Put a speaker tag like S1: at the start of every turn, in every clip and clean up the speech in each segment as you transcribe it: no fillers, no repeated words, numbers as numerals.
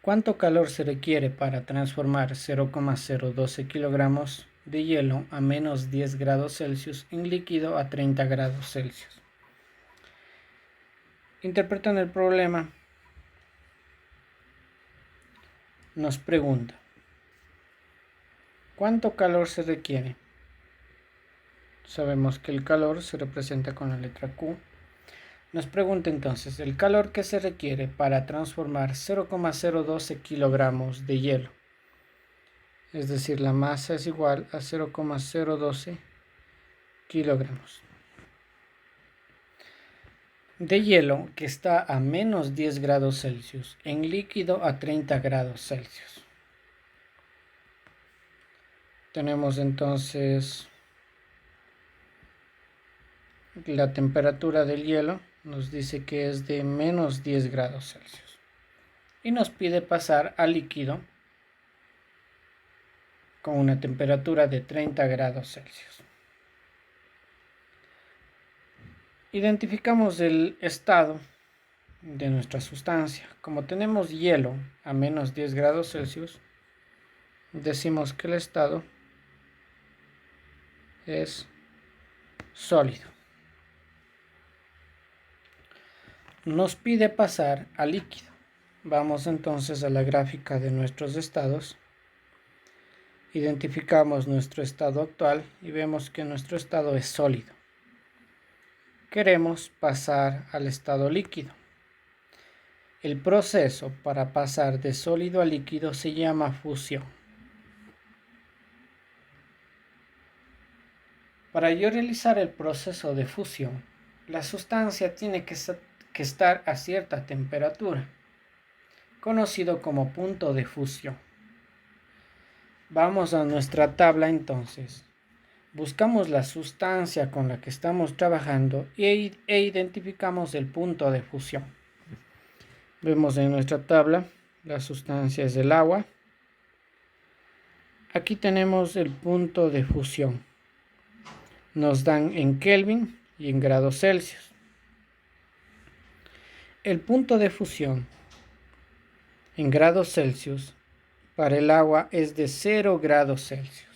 S1: ¿Cuánto calor se requiere para transformar 0,012 kilogramos de hielo a menos 10 grados Celsius en líquido a 30 grados Celsius? Interpretando el problema, nos pregunta, ¿cuánto calor se requiere? Sabemos que el calor se representa con la letra Q. Nos pregunta entonces el calor que se requiere para transformar 0,012 kilogramos de hielo. Es decir, la masa es igual a 0,012 kilogramos de hielo que está a menos 10 grados Celsius en líquido a 30 grados Celsius. Tenemos entonces la temperatura del hielo, nos dice que es de menos 10 grados Celsius y nos pide pasar a líquido con una temperatura de 30 grados Celsius. Identificamos el estado de nuestra sustancia. Como tenemos hielo a menos 10 grados Celsius, decimos que el estado es sólido. Nos pide pasar a líquido. Vamos entonces a la gráfica de nuestros estados. Identificamos nuestro estado actual y vemos que nuestro estado es sólido. Queremos pasar al estado líquido. El proceso para pasar de sólido a líquido se llama fusión. Para yo realizar el proceso de fusión, la sustancia tiene que estar a cierta temperatura, conocido como punto de fusión. Vamos a nuestra tabla entonces. Buscamos la sustancia con la que estamos trabajando e identificamos el punto de fusión. Vemos en nuestra tabla, la sustancia es el agua. Aquí tenemos el punto de fusión. Nos dan en Kelvin y en grados Celsius. El punto de fusión en grados Celsius para el agua es de 0 grados Celsius.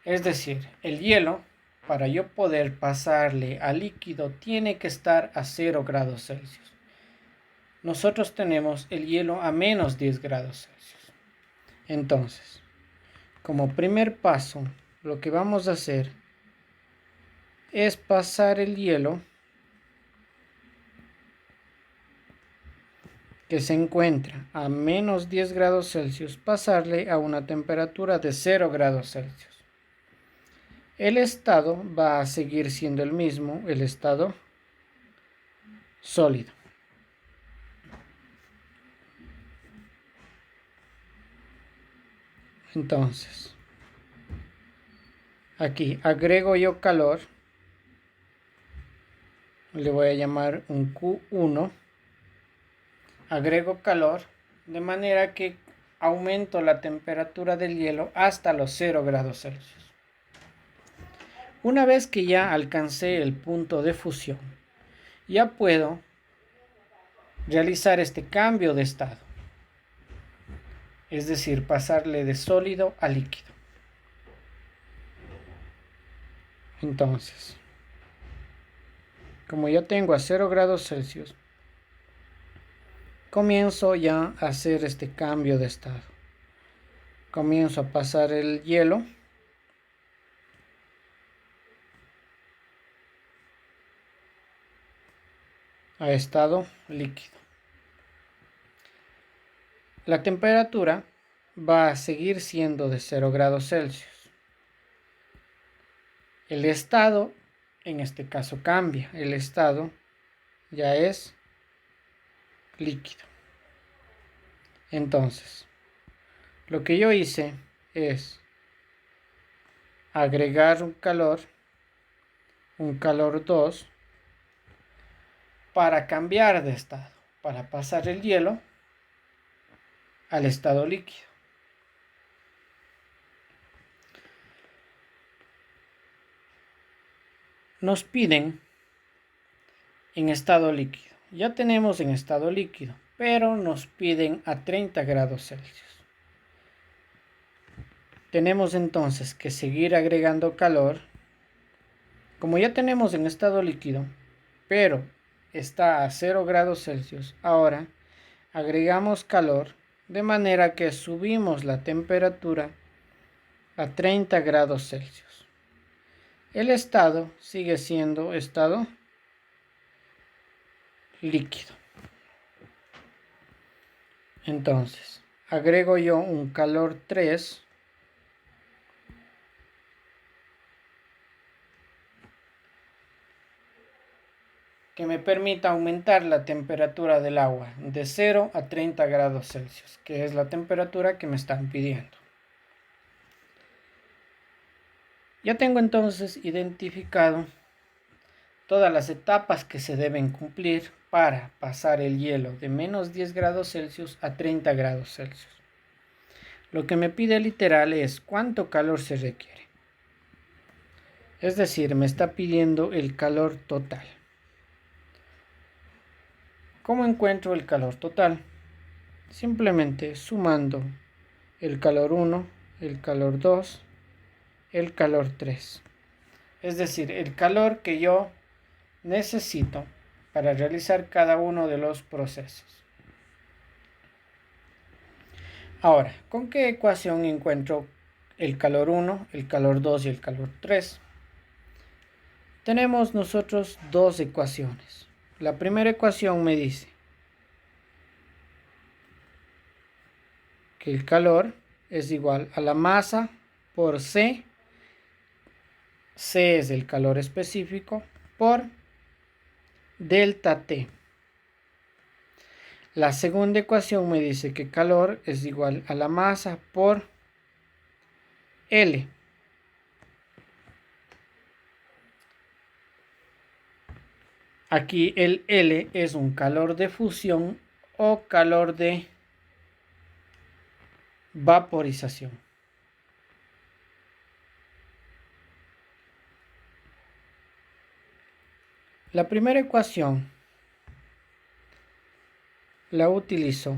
S1: Es decir, el hielo, para yo poder pasarle a líquido, tiene que estar a 0 grados Celsius. Nosotros tenemos el hielo a menos 10 grados Celsius. Entonces, como primer paso, lo que vamos a hacer es pasar el hielo que se encuentra a menos 10 grados Celsius, pasarle a una temperatura de 0 grados Celsius. El estado va a seguir siendo el mismo, el estado sólido. Entonces, aquí agrego yo calor, le voy a llamar un Q1, agrego calor de manera que aumento la temperatura del hielo hasta los 0 grados Celsius. Una vez que ya alcancé el punto de fusión, ya puedo realizar este cambio de estado, es decir, pasarle de sólido a líquido. Entonces, como ya tengo a 0 grados Celsius, comienzo ya a hacer este cambio de estado. Comienzo a pasar el hielo a estado líquido. La temperatura va a seguir siendo de 0 grados Celsius. El estado, en este caso, cambia. El estado ya es líquido. Entonces, lo que yo hice es agregar un calor 2, para cambiar de estado, para pasar el hielo al estado líquido. Nos piden en estado líquido. Ya tenemos en estado líquido, pero nos piden a 30 grados Celsius. Tenemos entonces que seguir agregando calor. Como ya tenemos en estado líquido, pero está a 0 grados Celsius, ahora agregamos calor de manera que subimos la temperatura a 30 grados Celsius. El estado sigue siendo estado líquido. Entonces, agrego yo un calor 3 que me permita aumentar la temperatura del agua de 0 a 30 grados Celsius, que es la temperatura que me están pidiendo. Ya tengo entonces identificado todas las etapas que se deben cumplir para pasar el hielo de menos 10 grados Celsius a 30 grados Celsius. Lo que me pide literal es cuánto calor se requiere. Es decir, me está pidiendo el calor total. ¿Cómo encuentro el calor total? Simplemente sumando el calor 1, el calor 2, el calor 3. Es decir, el calor que yo necesito para realizar cada uno de los procesos. Ahora, ¿con qué ecuación encuentro el calor 1, el calor 2 y el calor 3? Tenemos nosotros dos ecuaciones. La primera ecuación me dice que el calor es igual a la masa por C. C es el calor específico por delta T. La segunda ecuación me dice que calor es igual a la masa por L. Aquí el L es un calor de fusión o calor de vaporización. La primera ecuación la utilizo.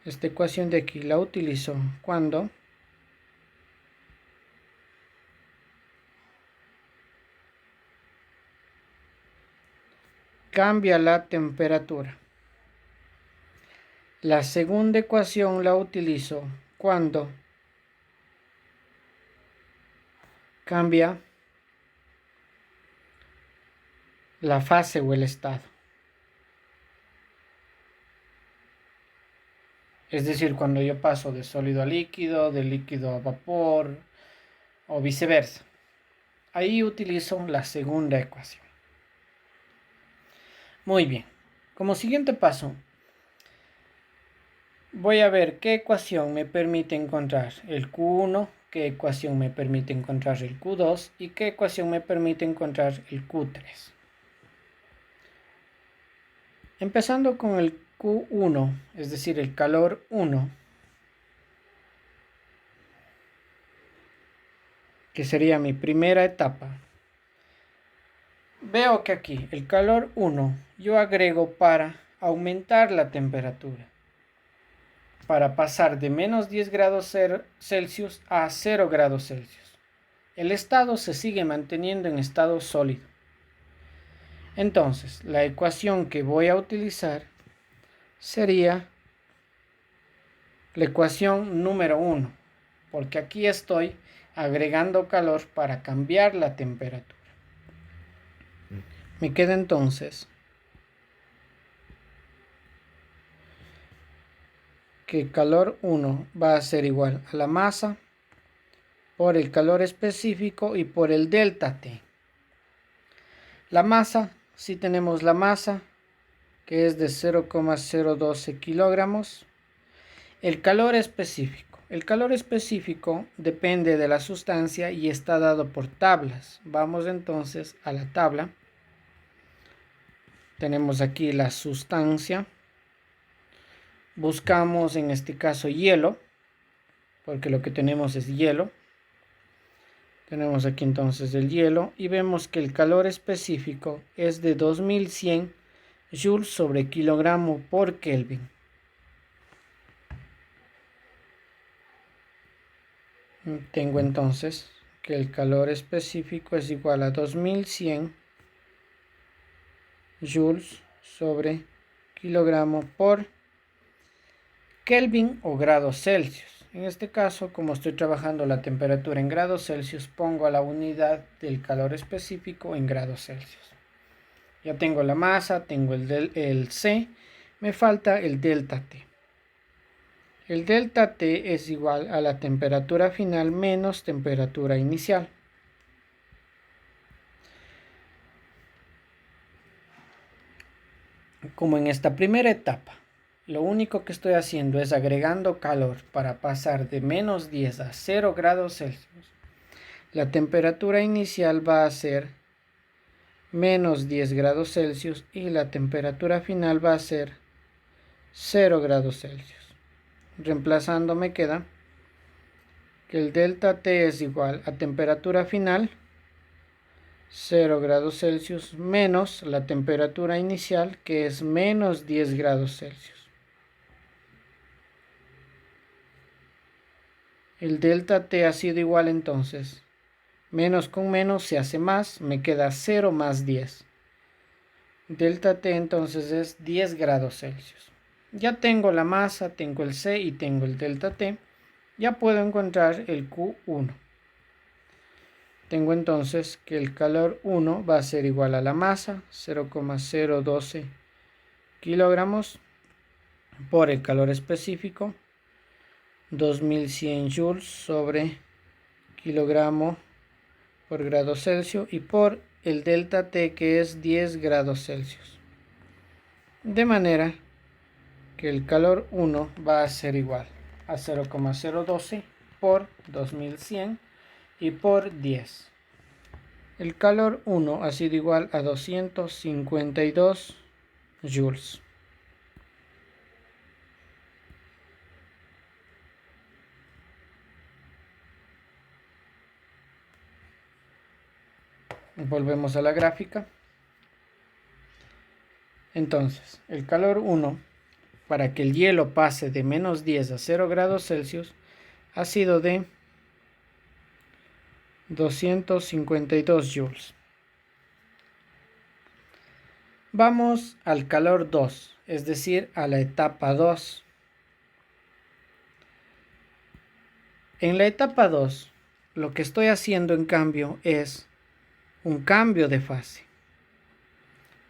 S1: Esta ecuación de aquí la utilizo cuando cambia la temperatura. La segunda ecuación la utilizo cuando cambia la fase o el estado. Es decir, cuando yo paso de sólido a líquido, de líquido a vapor o viceversa. Ahí utilizo la segunda ecuación. Muy bien. Como siguiente paso, voy a ver qué ecuación me permite encontrar el Q1, qué ecuación me permite encontrar el Q2 y qué ecuación me permite encontrar el Q3. Empezando con el Q1, es decir, el calor 1, que sería mi primera etapa. Veo que aquí el calor 1 yo agrego para aumentar la temperatura, para pasar de menos 10 grados Celsius a 0 grados Celsius. El estado se sigue manteniendo en estado sólido. Entonces, la ecuación que voy a utilizar sería la ecuación número 1, porque aquí estoy agregando calor para cambiar la temperatura. Me queda entonces que calor 1 va a ser igual a la masa por el calor específico y por el delta T. La masa, si tenemos la masa, que es de 0,012 kilogramos. El calor específico. El calor específico depende de la sustancia y está dado por tablas. Vamos entonces a la tabla. Tenemos aquí la sustancia. Buscamos en este caso hielo, porque lo que tenemos es hielo. Tenemos aquí entonces el hielo y vemos que el calor específico es de 2100 joules sobre kilogramo por Kelvin. Tengo entonces que el calor específico es igual a 2100 joules sobre kilogramo por Kelvin o grados Celsius. En este caso, como estoy trabajando la temperatura en grados Celsius, pongo a la unidad del calor específico en grados Celsius. Ya tengo la masa, tengo el C, me falta el delta T. El delta T es igual a la temperatura final menos temperatura inicial. Como en esta primera etapa, lo único que estoy haciendo es agregando calor para pasar de menos 10 a 0 grados Celsius. La temperatura inicial va a ser menos 10 grados Celsius y la temperatura final va a ser 0 grados Celsius. Reemplazando me queda que el delta T es igual a temperatura final 0 grados Celsius menos la temperatura inicial, que es menos 10 grados Celsius. El delta T ha sido igual entonces. Menos con menos se hace más, me queda 0 más 10. Delta T entonces es 10 grados Celsius. Ya tengo la masa, tengo el C y tengo el delta T. Ya puedo encontrar el Q1. Tengo entonces que el calor 1 va a ser igual a la masa, 0,012 kilogramos, por el calor específico, 2100 joules sobre kilogramo por grado Celsius, y por el delta T, que es 10 grados Celsius. De manera que el calor 1 va a ser igual a 0,012 por 2100 y por 10. El calor 1 ha sido igual a 252 joules. Volvemos a la gráfica. Entonces, el calor 1, para que el hielo pase de menos 10 a 0 grados Celsius, ha sido de 252 joules. Vamos al calor 2, es decir, a la etapa 2. En la etapa 2, lo que estoy haciendo en cambio es un cambio de fase,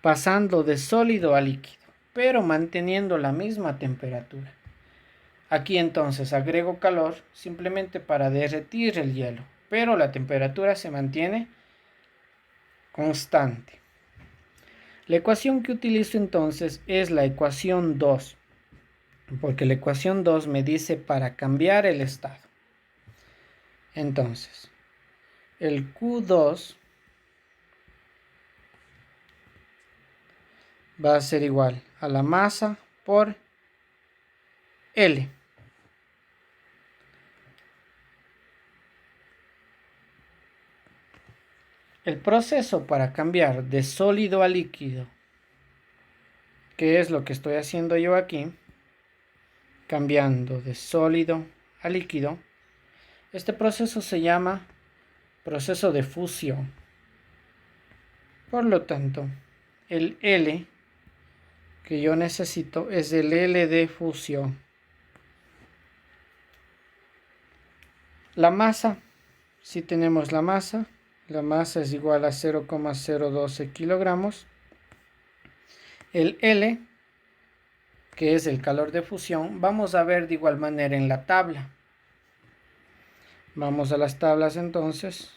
S1: pasando de sólido a líquido, pero manteniendo la misma temperatura. Aquí entonces agrego calor simplemente para derretir el hielo, pero la temperatura se mantiene constante. La ecuación que utilizo entonces es la ecuación 2, porque la ecuación 2 me dice para cambiar el estado. Entonces, el Q2 va a ser igual a la masa por L. El proceso para cambiar de sólido a líquido, que es lo que estoy haciendo yo aquí, cambiando de sólido a líquido, este proceso se llama proceso de fusión. Por lo tanto, el L que yo necesito es el L de fusión. La masa, si tenemos la masa es igual a 0,012 kilogramos. El L, que es el calor de fusión, vamos a ver de igual manera en la tabla. Vamos a las tablas entonces,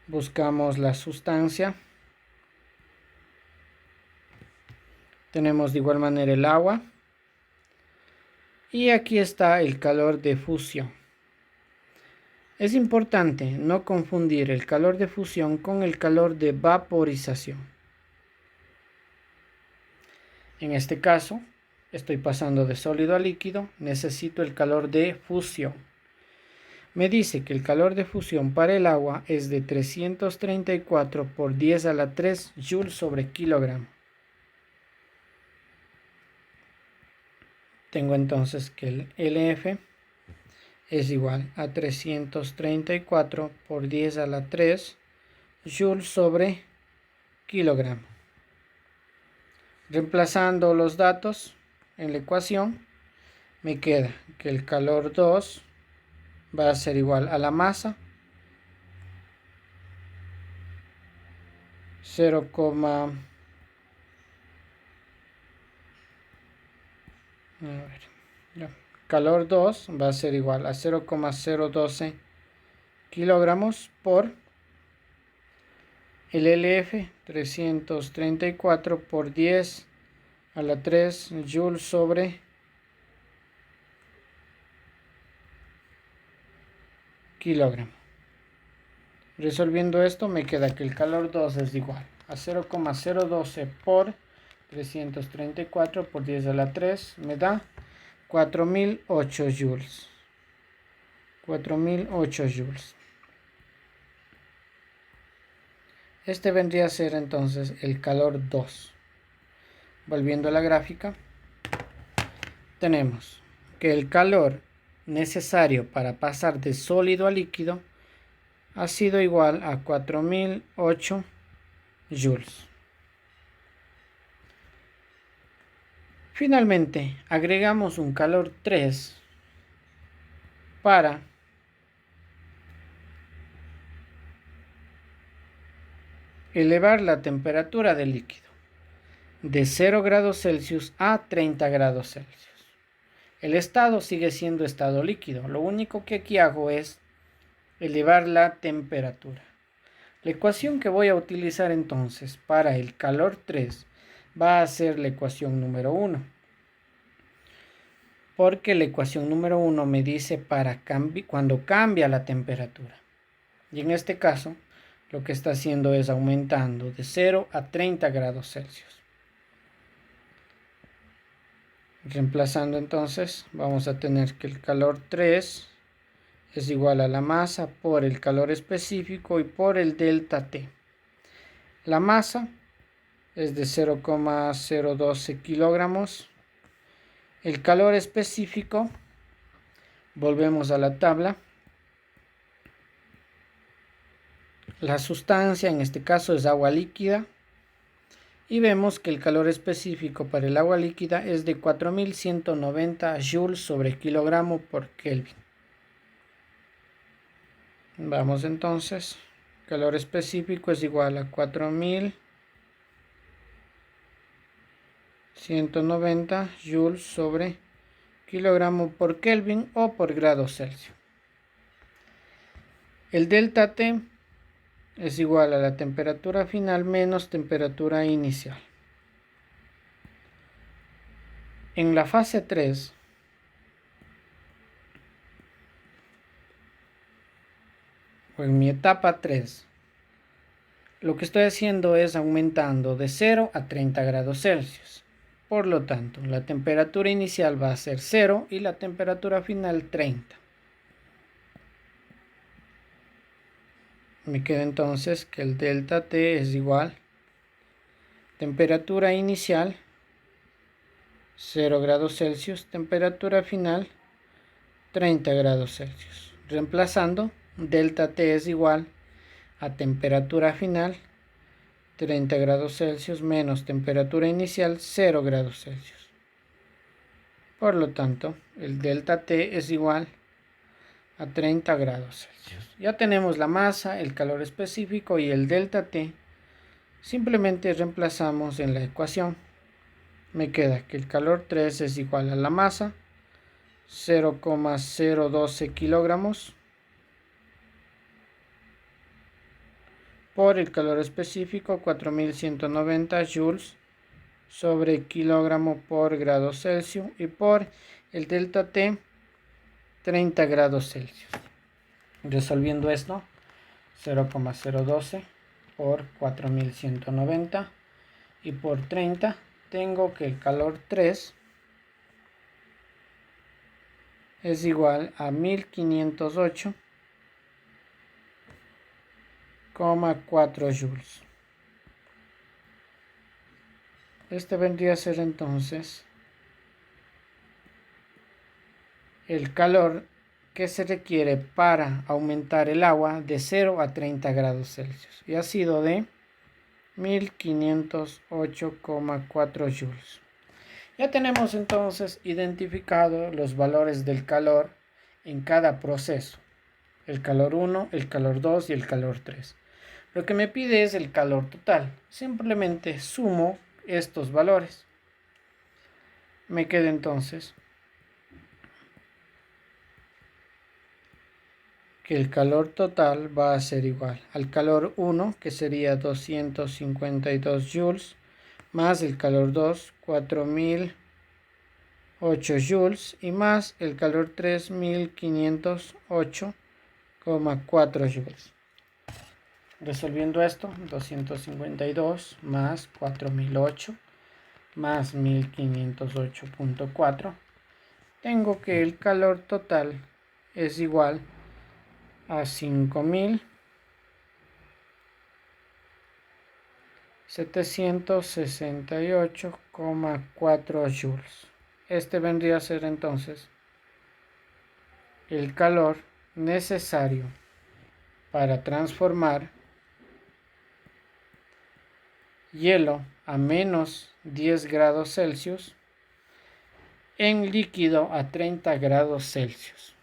S1: buscamos la sustancia, tenemos de igual manera el agua, y aquí está el calor de fusión. Es importante no confundir el calor de fusión con el calor de vaporización. En este caso, estoy pasando de sólido a líquido, necesito el calor de fusión. Me dice que el calor de fusión para el agua es de 334 por 10 a la 3 joules sobre kilogramo. Tengo entonces que el LF es igual a 334 por 10 a la 3 joules sobre kilogramo. Reemplazando los datos en la ecuación, me queda que el calor 2 va a ser igual a la masa 0, calor 2 va a ser igual a 0,012 kilogramos por el LF 334 por 10 a la 3 joules sobre kilogramo. Resolviendo esto me queda que el calor 2 es igual a 0,012 por 334 por 10 a la 3 me da 4008 joules. 4008 joules. Este vendría a ser entonces el calor 2. Volviendo a la gráfica, tenemos que el calor necesario para pasar de sólido a líquido ha sido igual a 4008 joules. Finalmente, agregamos un calor 3 para elevar la temperatura del líquido de 0 grados Celsius a 30 grados Celsius. El estado sigue siendo estado líquido. Lo único que aquí hago es elevar la temperatura. La ecuación que voy a utilizar entonces para el calor 3 va a ser la ecuación número 1. Porque la ecuación número 1 me dice cuando cambia la temperatura. Y en este caso, lo que está haciendo es aumentando de 0 a 30 grados Celsius. Reemplazando entonces, vamos a tener que el calor 3 es igual a la masa por el calor específico y por el delta T. La masa es de 0,012 kilogramos. El calor específico, volvemos a la tabla. La sustancia en este caso es agua líquida. Y vemos que el calor específico para el agua líquida es de 4190 joules sobre kilogramo por Kelvin. Vamos entonces, calor específico es igual a 4190 joules sobre kilogramo por Kelvin o por grado Celsius. El delta T es igual a la temperatura final menos temperatura inicial. En la fase 3, o en mi etapa 3, lo que estoy haciendo es aumentando de 0 a 30 grados Celsius. Por lo tanto, la temperatura inicial va a ser 0 y la temperatura final 30. Me queda entonces que el delta T es igual temperatura inicial 0 grados Celsius, temperatura final 30 grados Celsius. Reemplazando, delta T es igual a temperatura final 30 grados Celsius menos temperatura inicial 0 grados Celsius. Por lo tanto, el delta T es igual a 30 grados Celsius. Ya tenemos la masa, el calor específico y el delta T. Simplemente reemplazamos en la ecuación. Me queda que el calor 3 es igual a la masa 0,012 kilogramos por el calor específico 4190 joules sobre kilogramo por grado Celsius y por el delta T 30 grados Celsius. Resolviendo esto, 0,012 por 4190 y por 30 tengo que el calor 3 es igual a 1508,4 joules. Este vendría a ser entonces el calor que se requiere para aumentar el agua de 0 a 30 grados Celsius. Y ha sido de 1508,4 joules. Ya tenemos entonces identificado los valores del calor en cada proceso. El calor 1, el calor 2 y el calor 3. Lo que me pide es el calor total. Simplemente sumo estos valores. Me queda entonces que el calor total va a ser igual al calor 1, que sería 252 joules, más el calor 2, 4008 joules, y más el calor 3, 1508,4 joules. Resolviendo esto, 252 más 4008 más 1508,4, tengo que el calor total es igual a 5768,4 joules. Este vendría a ser entonces el calor necesario para transformar hielo a menos 10 grados Celsius en líquido a 30 grados Celsius.